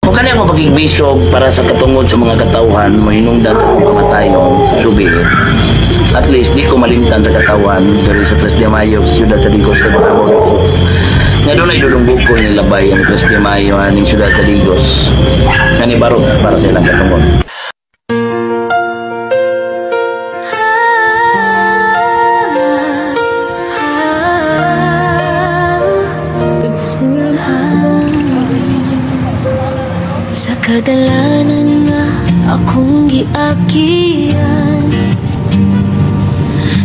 Kung kanya ko maging bisog para sa katungod sa mga katauhan, mo hinungdan sa kong kamatayon, subihin. At least, di ko malimtan sa katawan, pero sa 3 de Mayo, Ciudad Taligos, sa Batabon ko. Nga doon ay dulungbog ko nilabay ang 3 de Mayo, aning Ciudad Taligos. Nga ni Barok para sa ilang katungod. Sa kadalanan nga akong giagian,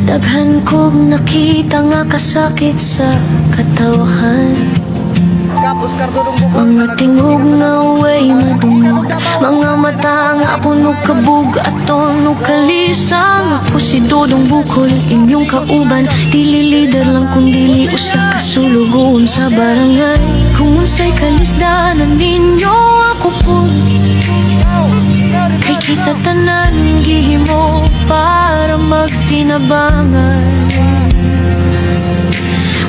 daghan kog nakita nga kasakit sa katawhan. Mga tingog nga way madungog, mga mata nga puno kabug aton ug kalisang. Ako si Dodong Bukol, inyong kauban, dili leader lang kundi usa ka sulugon sa barangay. Kung unsay kalisdanan ninyo ako po, kay kita tanan gihimo para magtinabangan.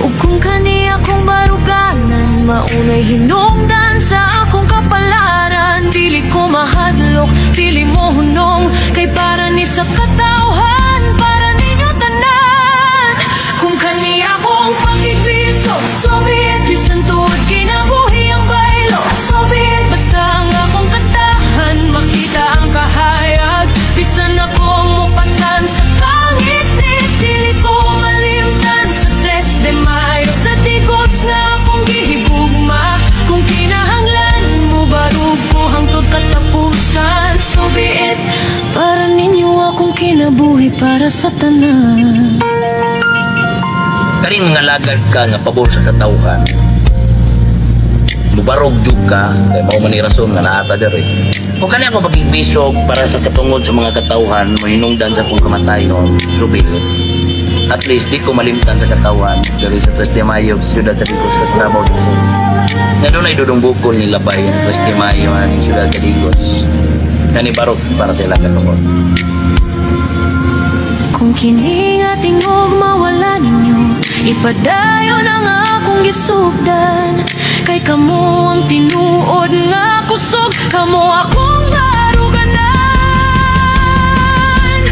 Ug kung kani akong baruganan, maunay hinungdan sa akong kapalaran. Dili ko mahadlok, dili mo hunong, kay para ni sa katawhan, para ninyo tanan. Kung kani akong pagkikriso, so be it, bisan tuod kinabuhi ang baylo. So be it, basta ang akong katahan, makita ang kahayag, bisan akong mupasan sa kangit. Dili ko malimtan sa 3 de Mayo, sa tigos nga akong gihigugma. Kung kinahanglan mo barug ko hangtod katapusan, so be it, para ninyo akong kinabuhi para sa tanan. Karing mga lagad ka nga pabor sa katauhan, mubarog jud ka, kay mao man ni rason nga naata diri. Kung kani ako maging bisog para sa katungod sa mga katauhan, mo hinungdan sa kong kamatayon, subihin. At least, di ko malimtan sa katawan, diri sa 3 de Mayo, Ciudad Taligos, sa Batabon ko. Nga doon ay dudungbog ko nilabay ang 3 de Mayo, aning Ciudad Taligos. Nga ni Barok para sa ilang katungod. Kung kini nga tingog mawala ninyo, ipadayon ang akong gisugdan. Kay kamo ang tinuod nga kusog, kamo akong baruganan.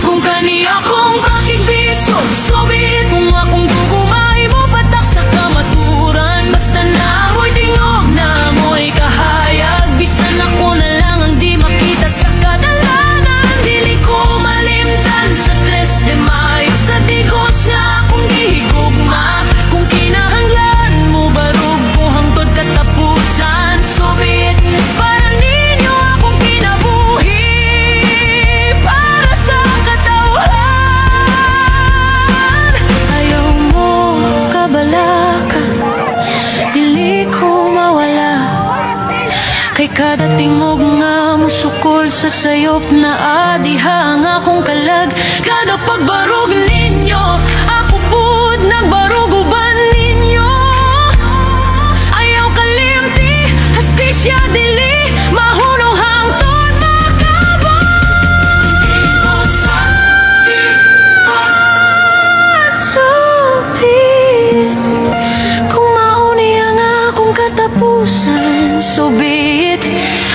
Kung kani akong pakigbisog, so be it, kung akong gugumay mo patak sa kamaturan. Basta na mo'y tingog, na mo'y kahayag, bisan ako na lang ang di makita sa kadalanan. Dili ko malimtan sa 3 de Mayo, sa tigos nga akong gihigugma. Kung kinahanglan mo barug ko hangtod katapusan, so be it, para ninyo akong kinabuhi para sa katawhan. Ayaw mo kabalaka, dili ko mawala, kay kada tingog nga musukol sa sayop na adiha ang akong kalag. Kada pagbarog ninyo, ako pud nagbarog uban ninyo. Ayaw kalimti, hastisya dili, mahunong hangtod makabot. At subit, kung mauni ang akong katapusan, subit,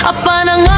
apan ang